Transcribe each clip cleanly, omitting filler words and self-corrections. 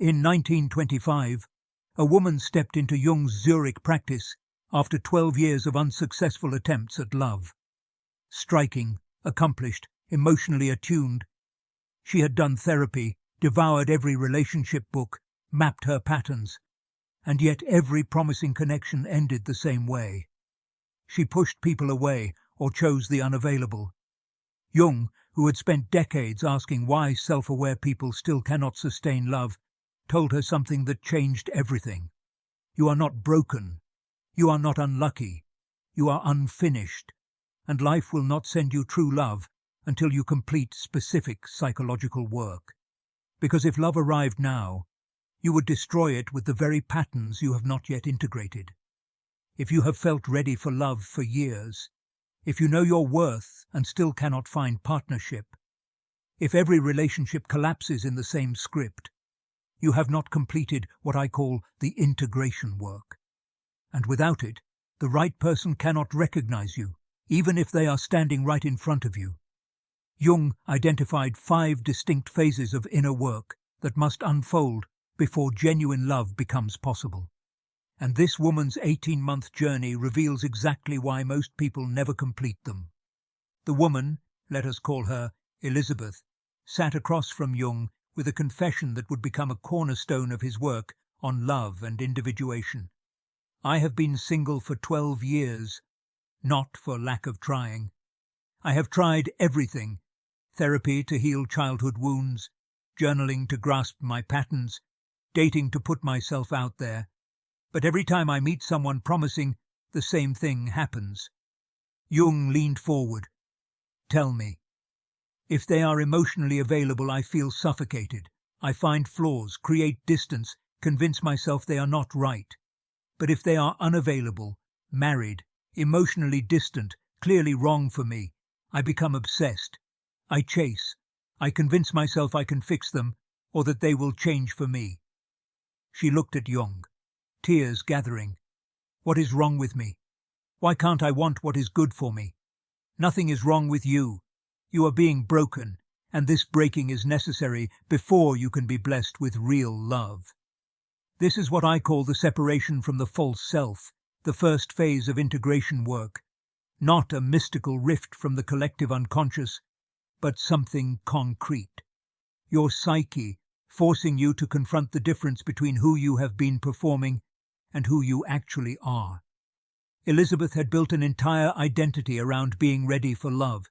In 1925, a woman stepped into Jung's Zürich practice after 12 years of unsuccessful attempts at love. Striking, accomplished, emotionally attuned, she had done therapy, devoured every relationship book, mapped her patterns, and yet every promising connection ended the same way. She pushed people away or chose the unavailable. Jung, who had spent decades asking why self-aware people still cannot sustain love, told her something that changed everything. You are not broken. You are not unlucky. You are unfinished. And life will not send you true love until you complete specific psychological work. Because if love arrived now, you would destroy it with the very patterns you have not yet integrated. If you have felt ready for love for years, if you know your worth and still cannot find partnership, if every relationship collapses in the same script, you have not completed what I call the integration work. And without it, the right person cannot recognize you, even if they are standing right in front of you. Jung identified 5 distinct phases of inner work that must unfold before genuine love becomes possible. And this woman's 18-month journey reveals exactly why most people never complete them. The woman, let us call her Elisabeth, sat across from Jung with a confession that would become a cornerstone of his work on love and individuation. I have been single for 12 years, not for lack of trying. I have tried everything: therapy to heal childhood wounds, journaling to grasp my patterns, dating to put myself out there. But every time I meet someone promising, the same thing happens. Jung leaned forward. Tell me. If they are emotionally available, I feel suffocated. I find flaws, create distance, convince myself they are not right. But if they are unavailable, married, emotionally distant, clearly wrong for me, I become obsessed. I chase. I convince myself I can fix them, or that they will change for me. She looked at Jung, tears gathering. What is wrong with me? Why can't I want what is good for me? Nothing is wrong with you. You are being broken, and this breaking is necessary before you can be blessed with real love. This is what I call the separation from the false self, the first phase of integration work. Not a mystical rift from the collective unconscious, but something concrete. Your psyche, forcing you to confront the difference between who you have been performing and who you actually are. Elisabeth had built an entire identity around being ready for love.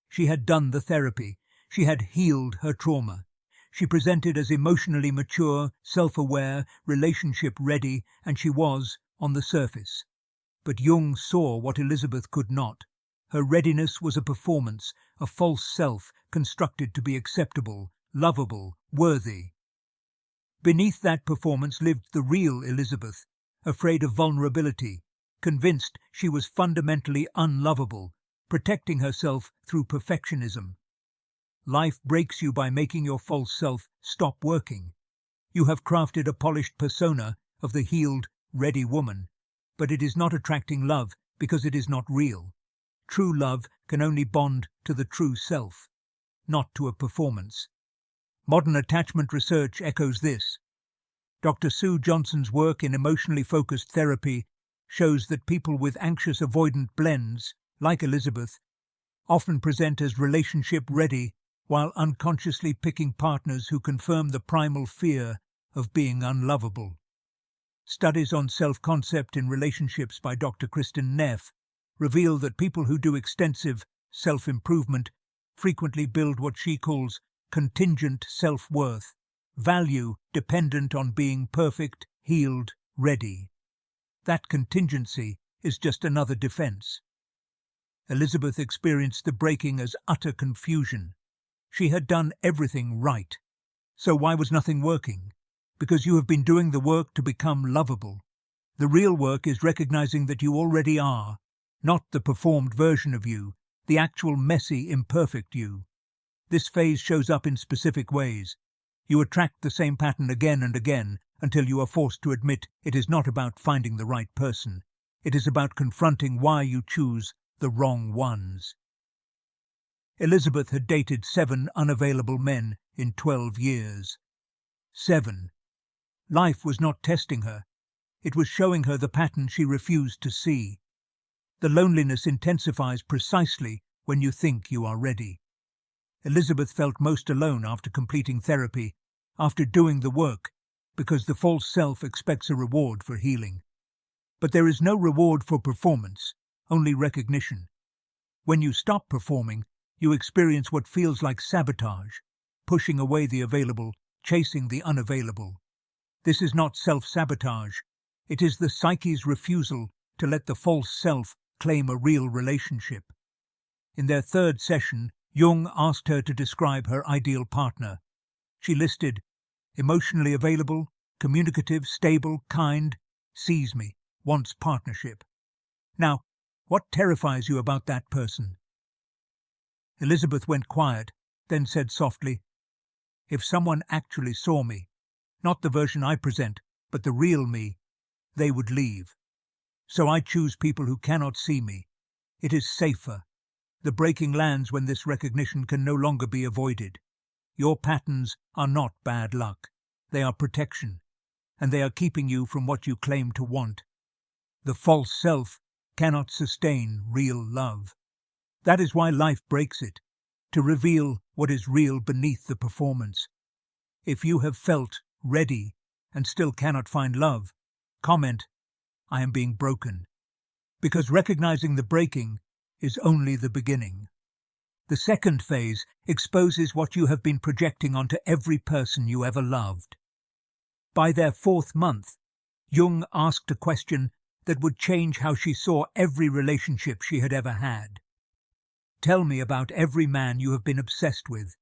She had done the therapy. She had healed her trauma. She presented as emotionally mature, self-aware, relationship-ready, and she was, on the surface. But Jung saw what Elisabeth could not. Her readiness was a performance, a false self constructed to be acceptable, lovable, worthy. Beneath that performance lived the real Elisabeth, afraid of vulnerability, convinced she was fundamentally unlovable, protecting herself through perfectionism. Life breaks you by making your false self stop working. You have crafted a polished persona of the healed, ready woman, but it is not attracting love because it is not real. True love can only bond to the true self, not to a performance. Modern attachment research echoes this. Dr. Sue Johnson's work in emotionally focused therapy shows that people with anxious avoidant blends, like Elisabeth, often present as relationship-ready while unconsciously picking partners who confirm the primal fear of being unlovable. Studies on self-concept in relationships by Dr. Kristen Neff reveal that people who do extensive self-improvement frequently build what she calls contingent self-worth, value dependent on being perfect, healed, ready. That contingency is just another defense. Elisabeth experienced the breaking as utter confusion. She had done everything right. So why was nothing working? Because you have been doing the work to become lovable. The real work is recognizing that you already are, not the performed version of you, the actual messy, imperfect you. This phase shows up in specific ways. You attract the same pattern again and again until you are forced to admit it is not about finding the right person. It is about confronting why you choose the wrong ones. Elisabeth had dated 7 unavailable men in 12 years. 7. Life was not testing her. It was showing her the pattern she refused to see. The loneliness intensifies precisely when you think you are ready. Elisabeth felt most alone after completing therapy, after doing the work, because the false self expects a reward for healing. But there is no reward for performance, only recognition. When you stop performing, you experience what feels like sabotage, pushing away the available, chasing the unavailable. This is not self-sabotage. It is the psyche's refusal to let the false self claim a real relationship. In their third session, Jung asked her to describe her ideal partner. She listed emotionally available, communicative, stable, kind, sees me, wants partnership. Now, what terrifies you about that person? Elisabeth went quiet, then said softly, if someone actually saw me, not the version I present, but the real me, they would leave. So I choose people who cannot see me. It is safer. The breaking lands when this recognition can no longer be avoided. Your patterns are not bad luck. They are protection, and they are keeping you from what you claim to want. The false self cannot sustain real love. That is why life breaks it, to reveal what is real beneath the performance. If you have felt ready and still cannot find love, comment, I am being broken. Because recognizing the breaking is only the beginning. The second phase exposes what you have been projecting onto every person you ever loved. By their fourth month, Jung asked a question that would change how she saw every relationship she had ever had. Tell me about every man you have been obsessed with.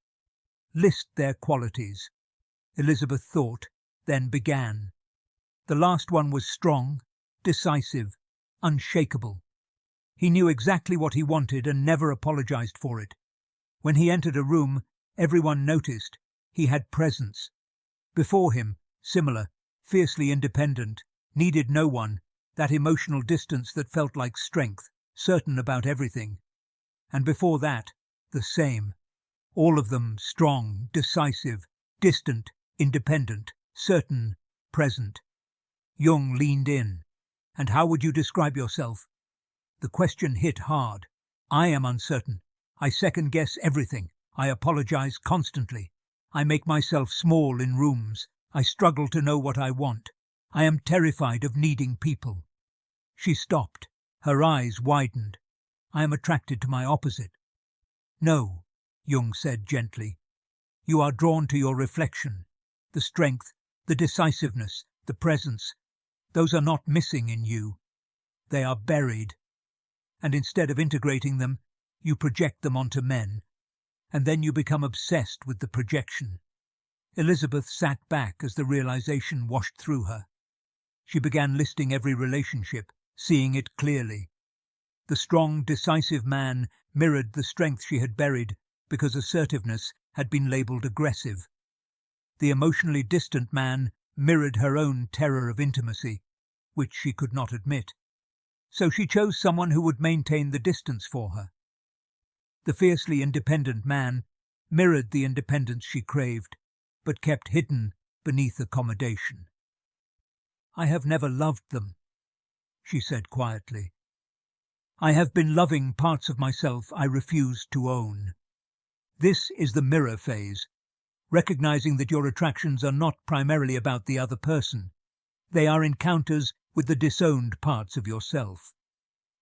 List their qualities. Elisabeth thought, then began. The last one was strong, decisive, unshakable. He knew exactly what he wanted and never apologized for it. When he entered a room, everyone noticed. He had presence. Before him, similar, fiercely independent, needed no one, that emotional distance that felt like strength, certain about everything. And before that, the same. All of them strong, decisive, distant, independent, certain, present. Jung leaned in. And how would you describe yourself? The question hit hard. I am uncertain. I second-guess everything. I apologize constantly. I make myself small in rooms. I struggle to know what I want. I am terrified of needing people. She stopped. Her eyes widened. I am attracted to my opposite. No, Jung said gently. You are drawn to your reflection. The strength, the decisiveness, the presence. Those are not missing in you. They are buried. And instead of integrating them, you project them onto men. And then you become obsessed with the projection. Elisabeth sat back as the realization washed through her. She began listing every relationship, seeing it clearly. The strong, decisive man mirrored the strength she had buried because assertiveness had been labelled aggressive. The emotionally distant man mirrored her own terror of intimacy, which she could not admit. So she chose someone who would maintain the distance for her. The fiercely independent man mirrored the independence she craved, but kept hidden beneath accommodation. I have never loved them, she said quietly. I have been loving parts of myself I refuse to own. This is the mirror phase, recognizing that your attractions are not primarily about the other person. They are encounters with the disowned parts of yourself.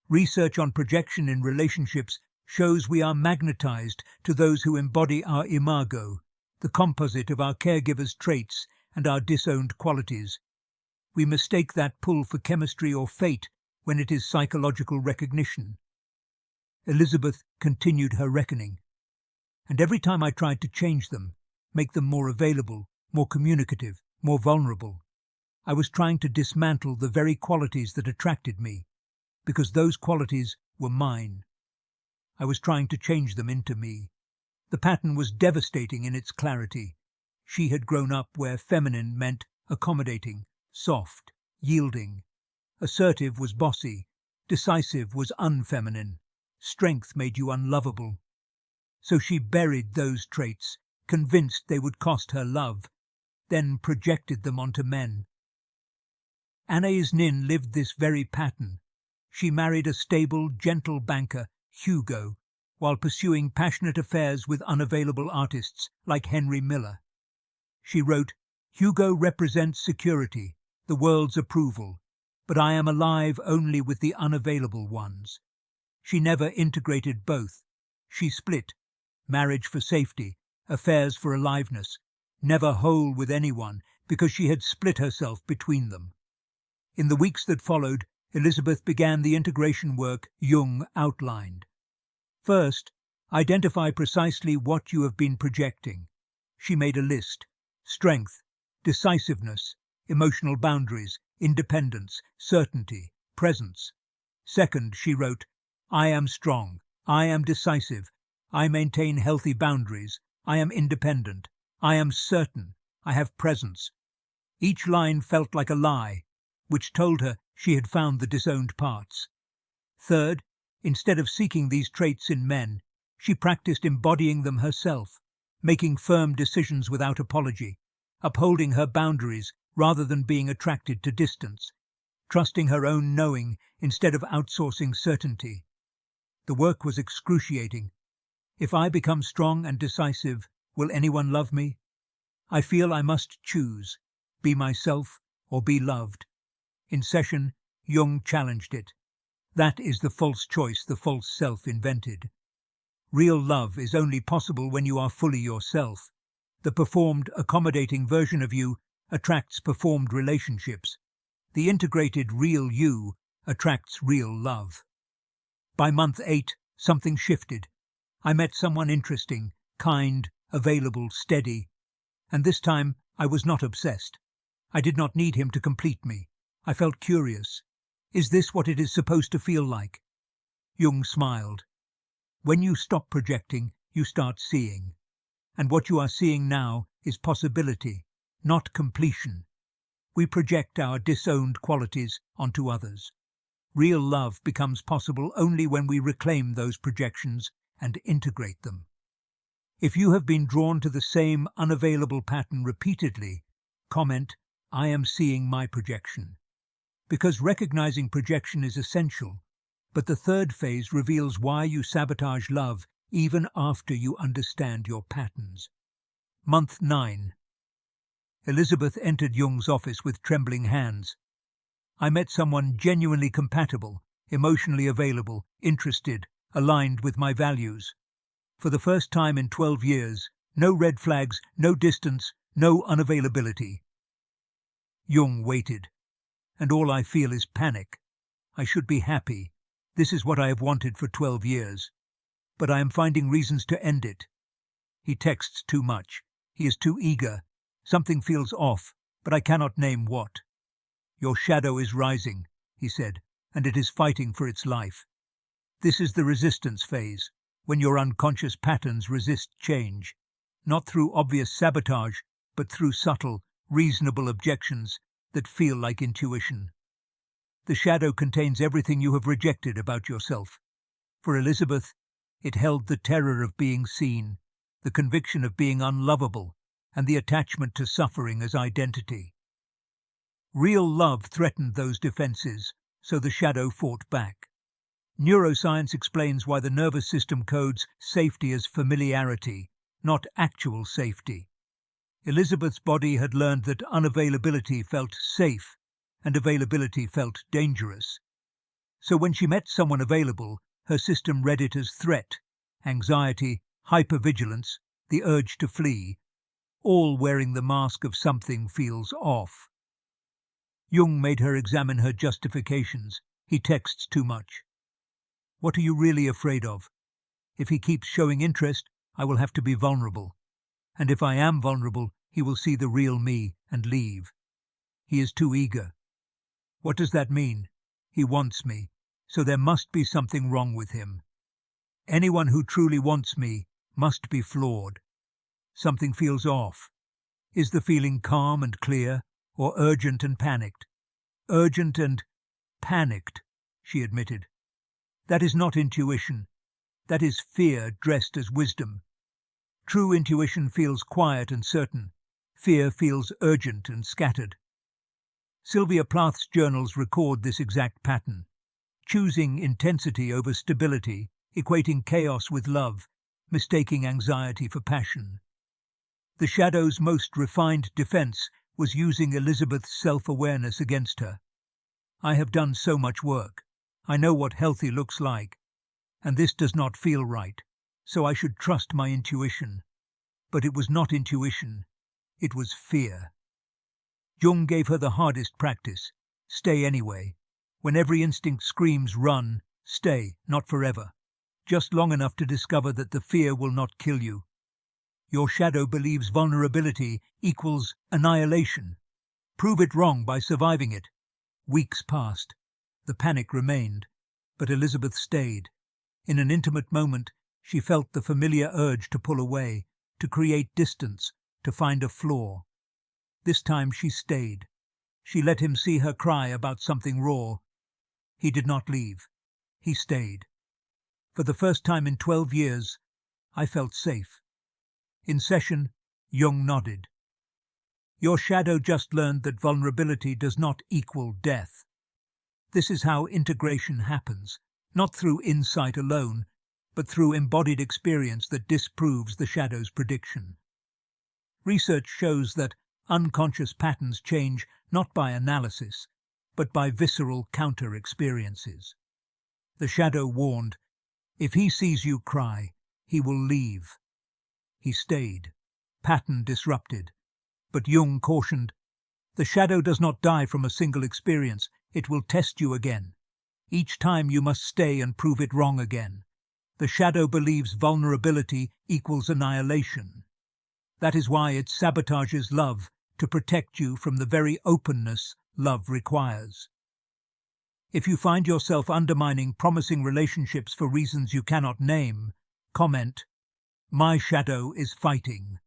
Research on projection in relationships shows we are magnetized to those who embody our imago, the composite of our caregiver's traits and our disowned qualities. We mistake that pull for chemistry or fate when it is psychological recognition. Elisabeth continued her reckoning. And every time I tried to change them, make them more available, more communicative, more vulnerable, I was trying to dismantle the very qualities that attracted me, because those qualities were mine. I was trying to change them into me. The pattern was devastating in its clarity. She had grown up where feminine meant accommodating, soft, yielding. Assertive was bossy, decisive was unfeminine. Strength made you unlovable. So she buried those traits, convinced they would cost her love. then projected them onto men. Anais Nin lived this very pattern. She married a stable, gentle banker, Hugo, while pursuing passionate affairs with unavailable artists like Henry Miller. She wrote, "Hugo represents security, the world's approval, but I am alive only with the unavailable ones." She never integrated both. She split, marriage for safety, affairs for aliveness, never whole with anyone because she had split herself between them. In the weeks that followed, Elisabeth began the integration work Jung outlined. First, identify precisely what you have been projecting. She made a list: strength, decisiveness, emotional boundaries, independence, certainty, presence. Second, she wrote, "I am strong, I am decisive, I maintain healthy boundaries, I am independent, I am certain, I have presence." Each line felt like a lie, which told her she had found the disowned parts. Third, instead of seeking these traits in men, she practiced embodying them herself, making firm decisions without apology, upholding her boundaries rather than being attracted to distance, trusting her own knowing instead of outsourcing certainty. The work was excruciating. If I become strong and decisive, will anyone love me? I feel I must choose, be myself or be loved. In session, Jung challenged it. That is the false choice the false self invented. Real love is only possible when you are fully yourself. The performed, accommodating version of you attracts performed relationships. The integrated real you attracts real love. By month 8, something shifted. I met someone interesting, kind, available, steady. And this time, I was not obsessed. I did not need him to complete me. I felt curious. Is this what it is supposed to feel like? Jung smiled. When you stop projecting, you start seeing. And what you are seeing now is possibility, not completion. We project our disowned qualities onto others. Real love becomes possible only when we reclaim those projections and integrate them. If you have been drawn to the same unavailable pattern repeatedly, comment, "I am seeing my projection." Because recognizing projection is essential, but the third phase reveals why you sabotage love even after you understand your patterns. Month 9. Elisabeth entered Jung's office with trembling hands. I met someone genuinely compatible, emotionally available, interested, aligned with my values. For the first time in 12 years, no red flags, no distance, no unavailability. Jung waited. And all I feel is panic. I should be happy. This is what I have wanted for 12 years. But I am finding reasons to end it. He texts too much. He is too eager. Something feels off, but I cannot name what. "Your shadow is rising," he said, "and it is fighting for its life." This is the resistance phase, when your unconscious patterns resist change, not through obvious sabotage, but through subtle, reasonable objections that feel like intuition. The shadow contains everything you have rejected about yourself. For Elisabeth, it held the terror of being seen, the conviction of being unlovable, and the attachment to suffering as identity. Real love threatened those defenses, so the shadow fought back. Neuroscience explains why the nervous system codes safety as familiarity, not actual safety. Elisabeth's body had learned that unavailability felt safe and availability felt dangerous. So when she met someone available, her system read it as threat, anxiety, hypervigilance, the urge to flee, all wearing the mask of something feels off. Jung made her examine her justifications. He texts too much. What are you really afraid of? If he keeps showing interest, I will have to be vulnerable. And if I am vulnerable, he will see the real me and leave. He is too eager. What does that mean? He wants me, so there must be something wrong with him. Anyone who truly wants me must be flawed. Something feels off. Is the feeling calm and clear, or urgent and panicked? Urgent and panicked, she admitted. That is not intuition. That is fear dressed as wisdom. True intuition feels quiet and certain. Fear feels urgent and scattered. Sylvia Plath's journals record this exact pattern, choosing intensity over stability, equating chaos with love, mistaking anxiety for passion. The shadow's most refined defense was using Elisabeth's self-awareness against her. I have done so much work. I know what healthy looks like, and this does not feel right, so I should trust my intuition. But it was not intuition, it was fear. Jung gave her the hardest practice. Stay anyway. When every instinct screams run, stay, not forever. Just long enough to discover that the fear will not kill you. Your shadow believes vulnerability equals annihilation. Prove it wrong by surviving it. Weeks passed. The panic remained, but Elisabeth stayed. In an intimate moment, she felt the familiar urge to pull away, to create distance, to find a flaw. This time she stayed. She let him see her cry about something raw. He did not leave. He stayed. For the first time in 12 years, I felt safe. In session, Jung nodded. Your shadow just learned that vulnerability does not equal death. This is how integration happens, not through insight alone, but through embodied experience that disproves the shadow's prediction. Research shows that unconscious patterns change not by analysis, but by visceral counter-experiences. The shadow warned, if he sees you cry, he will leave. He stayed, pattern disrupted. But Jung cautioned, the shadow does not die from a single experience, it will test you again. Each time you must stay and prove it wrong again. The shadow believes vulnerability equals annihilation. That is why it sabotages love, to protect you from the very openness love requires. If you find yourself undermining promising relationships for reasons you cannot name, comment, my shadow is fighting.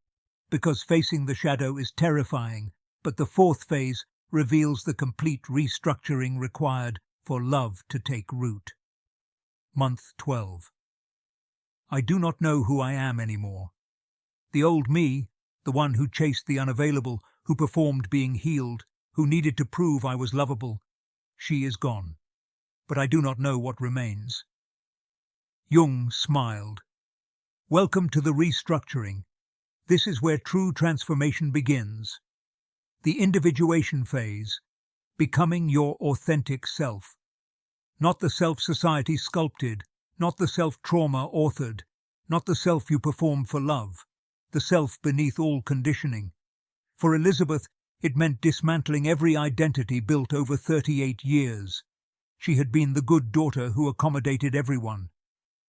Because facing the shadow is terrifying, but the fourth phase reveals the complete restructuring required for love to take root. Month 12. I do not know who I am anymore. The old me, the one who chased the unavailable, who performed being healed, who needed to prove I was lovable, she is gone. But I do not know what remains. Jung smiled. Welcome to the restructuring. This is where true transformation begins. The individuation phase, becoming your authentic self. Not the self society sculpted, not the self trauma authored, not the self you perform for love, the self beneath all conditioning. For Elisabeth, it meant dismantling every identity built over 38 years. She had been the good daughter who accommodated everyone.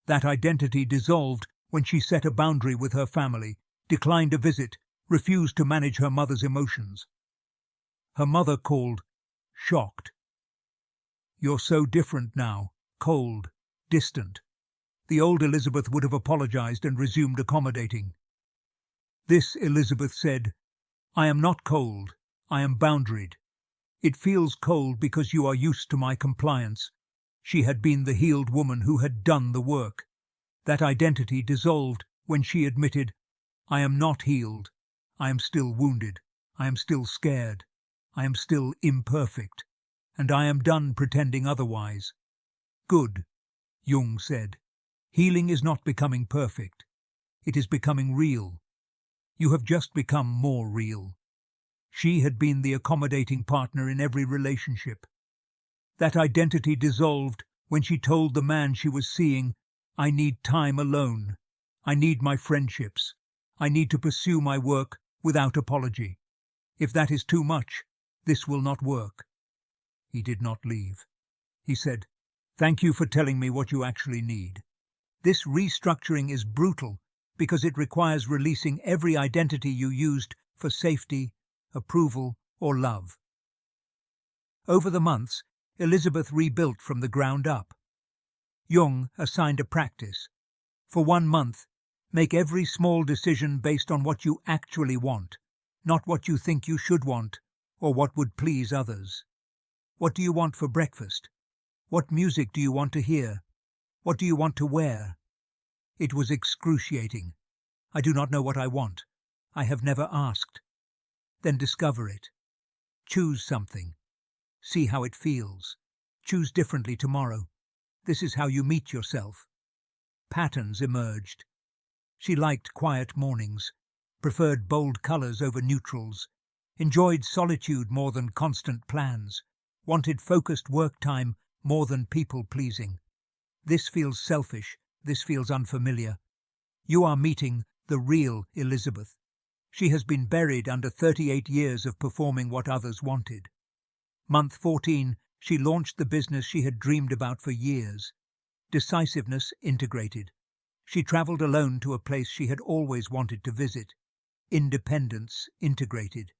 That identity dissolved when she set a boundary with her family, declined a visit, refused to manage her mother's emotions. Her mother called, shocked. You're so different now, cold, distant. The old Elisabeth would have apologized and resumed accommodating. This Elisabeth said, I am not cold, I am boundaried. It feels cold because you are used to my compliance. She had been the healed woman who had done the work. That identity dissolved when she admitted, I am not healed. I am still wounded. I am still scared. I am still imperfect. And I am done pretending otherwise. Good, Jung said. Healing is not becoming perfect. It is becoming real. You have just become more real. She had been the accommodating partner in every relationship. That identity dissolved when she told the man she was seeing, I need time alone. I need my friendships. I need to pursue my work without apology. If that is too much, this will not work. He did not leave. He said, thank you for telling me what you actually need. This restructuring is brutal because it requires releasing every identity you used for safety, approval, or love. Over the months, Elisabeth rebuilt from the ground up. Jung assigned a practice. For 1 month, make every small decision based on what you actually want, not what you think you should want or what would please others. What do you want for breakfast? What music do you want to hear? What do you want to wear? It was excruciating. I do not know what I want. I have never asked. then discover it. Choose something. See how it feels. Choose differently tomorrow. This is how you meet yourself. Patterns emerged. She liked quiet mornings, preferred bold colours over neutrals, enjoyed solitude more than constant plans, wanted focused work time more than people-pleasing. This feels selfish, this feels unfamiliar. You are meeting the real Elisabeth. She has been buried under 38 years of performing what others wanted. Month 14, she launched the business she had dreamed about for years. Decisiveness integrated. She travelled alone to a place she had always wanted to visit. Independence integrated.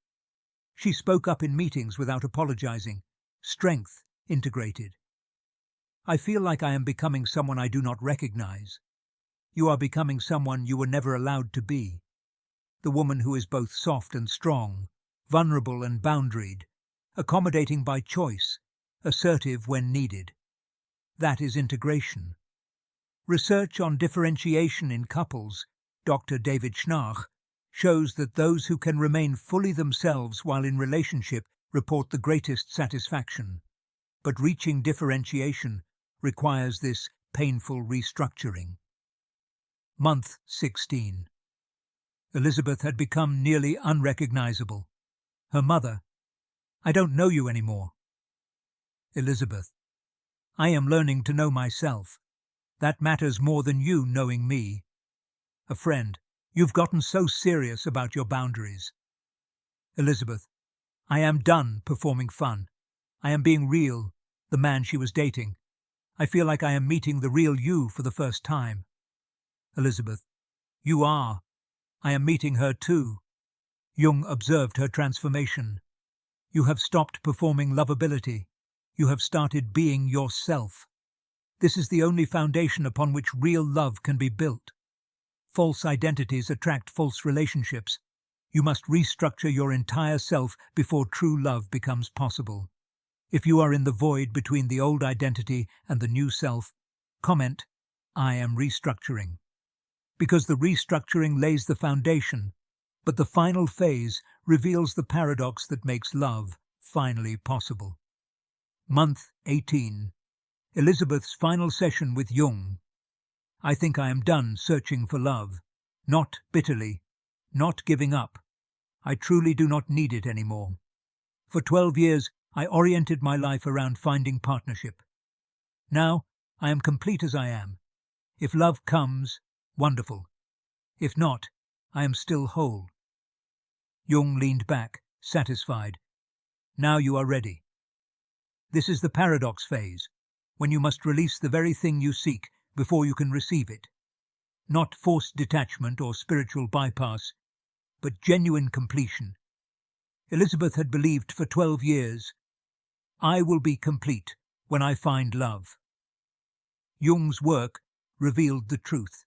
She spoke up in meetings without apologizing. Strength integrated. I feel like I am becoming someone I do not recognize. You are becoming someone you were never allowed to be. The woman who is both soft and strong, vulnerable and boundaried, accommodating by choice, assertive when needed. That is integration. Research on differentiation in couples, Dr. David Schnarch, shows that those who can remain fully themselves while in relationship report the greatest satisfaction. But reaching differentiation requires this painful restructuring. Month 16. Elisabeth had become nearly unrecognizable. Her mother: I don't know you anymore. Elisabeth: I am learning to know myself. That matters more than you knowing me. A friend: You've gotten so serious about your boundaries. Elisabeth: I am done performing fun. I am being real, the man she was dating. I feel like I am meeting the real you for the first time. Elisabeth: You are. I am meeting her too. Jung observed her transformation. You have stopped performing lovability. You have started being yourself. This is the only foundation upon which real love can be built. False identities attract false relationships. You must restructure your entire self before true love becomes possible. If you are in the void between the old identity and the new self, comment, I am restructuring. Because the restructuring lays the foundation, but the final phase reveals the paradox that makes love finally possible. Month 18. Elisabeth's final session with Jung. I think I am done searching for love. Not bitterly. Not giving up. I truly do not need it anymore. For 12 years, I oriented my life around finding partnership. Now, I am complete as I am. If love comes, wonderful. If not, I am still whole. Jung leaned back, satisfied. Now you are ready. This is the paradox phase, when you must release the very thing you seek before you can receive it. Not forced detachment or spiritual bypass, but genuine completion. Elisabeth had believed for 12 years, I will be complete when I find love. Jung's work revealed the truth.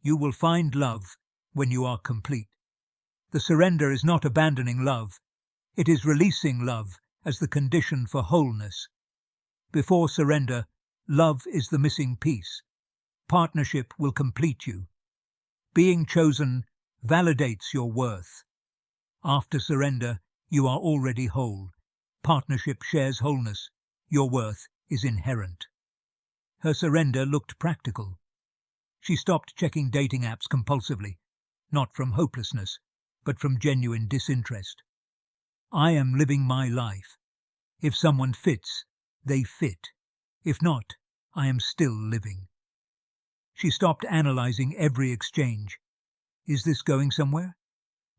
You will find love when you are complete. The surrender is not abandoning love. It is releasing love as the condition for wholeness. Before surrender, love is the missing piece. Partnership will complete you. Being chosen validates your worth. After surrender, you are already whole. Partnership shares wholeness. Your worth is inherent. Her surrender looked practical. She stopped checking dating apps compulsively, not from hopelessness, but from genuine disinterest. I am living my life. If someone fits, they fit. If not, I am still living. She stopped analyzing every exchange. Is this going somewhere?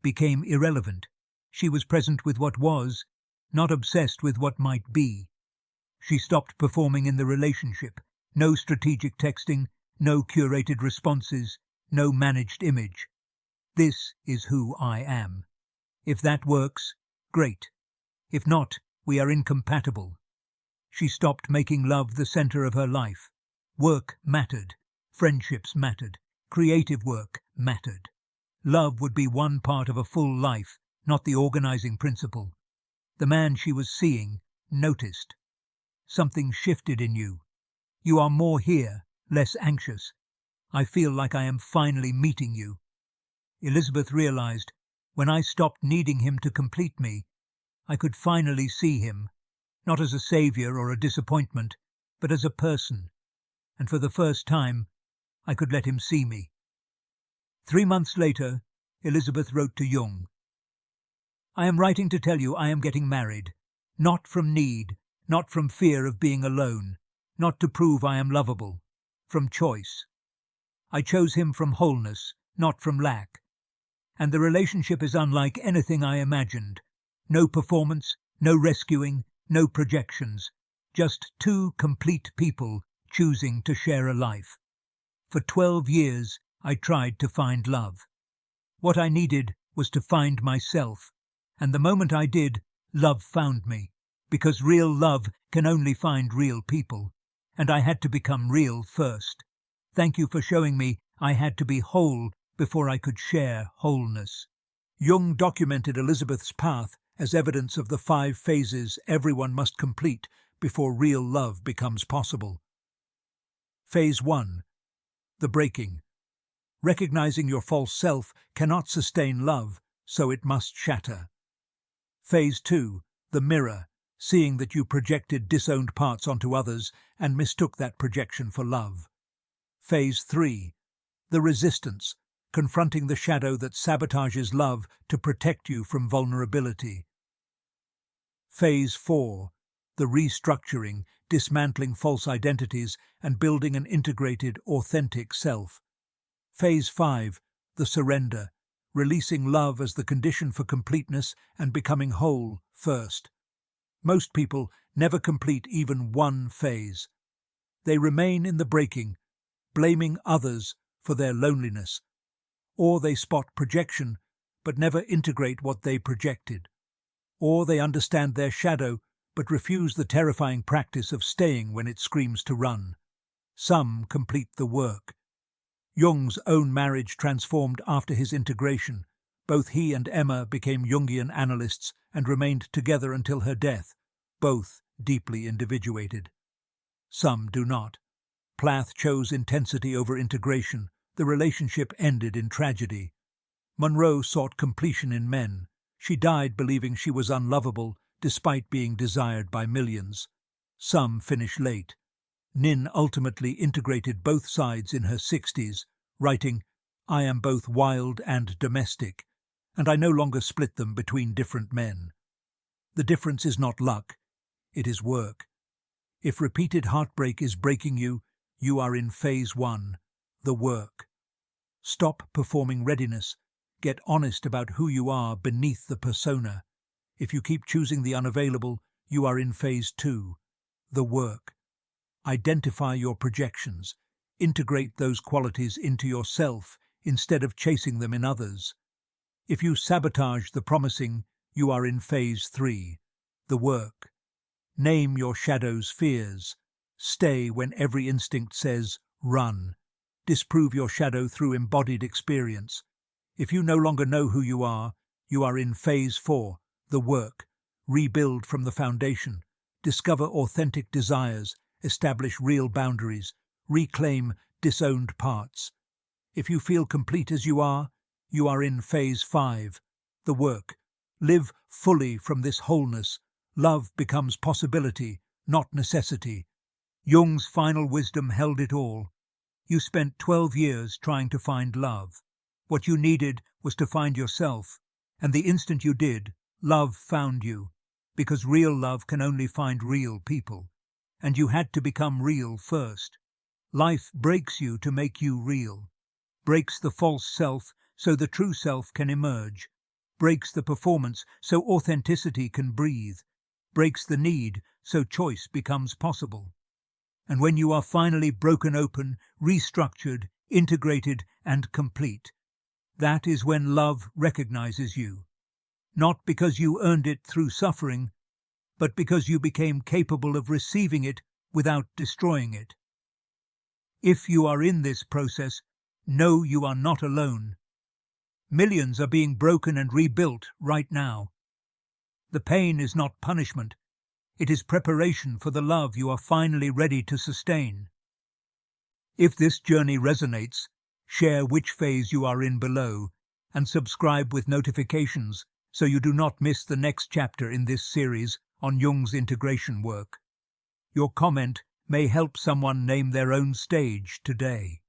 Became irrelevant. She was present with what was, not obsessed with what might be. She stopped performing in the relationship. No strategic texting, no curated responses, no managed image. This is who I am. If that works, great. If not, we are incompatible. She stopped making love the center of her life. Work mattered. Friendships mattered. Creative work mattered. Love would be one part of a full life, not the organizing principle. The man she was seeing noticed. Something shifted in you. You are more here, less anxious. I feel like I am finally meeting you. Elisabeth realized When I stopped needing him to complete me, I could finally see him, not as a savior or a disappointment, but as a person, and for the first time, I could let him see me. 3 months later, Elisabeth wrote to Jung, "I am writing to tell you I am getting married, not from need, not from fear of being alone, not to prove I am lovable, from choice. I chose him from wholeness, not from lack. And the relationship is unlike anything I imagined. No performance, no rescuing, no projections, just two complete people choosing to share a life. For 12 years, I tried to find love. What I needed was to find myself, and the moment I did, love found me, because real love can only find real people, and I had to become real first. Thank you for showing me I had to be whole before I could share wholeness." Jung documented Elisabeth's path as evidence of the 5 phases everyone must complete before real love becomes possible. Phase 1. The breaking. Recognizing your false self cannot sustain love, so it must shatter. Phase 2. The mirror. Seeing that you projected disowned parts onto others and mistook that projection for love. Phase 3. The resistance. Confronting the shadow that sabotages love to protect you from vulnerability. Phase 4. The restructuring, dismantling false identities and building an integrated, authentic self. Phase 5. The surrender, releasing love as the condition for completeness and becoming whole first. Most people never complete even one phase. They remain in the breaking, blaming others for their loneliness. Or they spot projection, but never integrate what they projected. Or they understand their shadow, but refuse the terrifying practice of staying when it screams to run. Some complete the work. Jung's own marriage transformed after his integration. Both he and Emma became Jungian analysts and remained together until her death, both deeply individuated. Some do not. Plath chose intensity over integration. The relationship ended in tragedy. Monroe sought completion in men. She died believing she was unlovable, despite being desired by millions. Some finish late. Nin ultimately integrated both sides in her 60s, writing, "I am both wild and domestic, and I no longer split them between different men." The difference is not luck, it is work. If repeated heartbreak is breaking you, you are in phase 1, the work. Stop performing readiness. Get honest about who you are beneath the persona. If you keep choosing the unavailable, you are in phase 2, the work. Identify your projections. Integrate those qualities into yourself instead of chasing them in others. If you sabotage the promising, you are in phase 3, the work. Name your shadow's fears. Stay when every instinct says, run. Disprove your shadow through embodied experience. If you no longer know who you are in phase 4, the work. Rebuild from the foundation. Discover authentic desires. Establish real boundaries. Reclaim disowned parts. If you feel complete as you are in phase 5, the work. Live fully from this wholeness. Love becomes possibility, not necessity. Jung's final wisdom held it all. You spent 12 years trying to find love. What you needed was to find yourself, and the instant you did, love found you, because real love can only find real people, and you had to become real first. Life breaks you to make you real, breaks the false self so the true self can emerge, breaks the performance so authenticity can breathe, breaks the need so choice becomes possible. And when you are finally broken open, restructured, integrated, and complete, that is when love recognizes you. Not because you earned it through suffering, but because you became capable of receiving it without destroying it. If you are in this process, know you are not alone. Millions are being broken and rebuilt right now. The pain is not punishment. It is preparation for the love you are finally ready to sustain. If this journey resonates, share which phase you are in below, and subscribe with notifications so you do not miss the next chapter in this series on Jung's integration work. Your comment may help someone name their own stage today.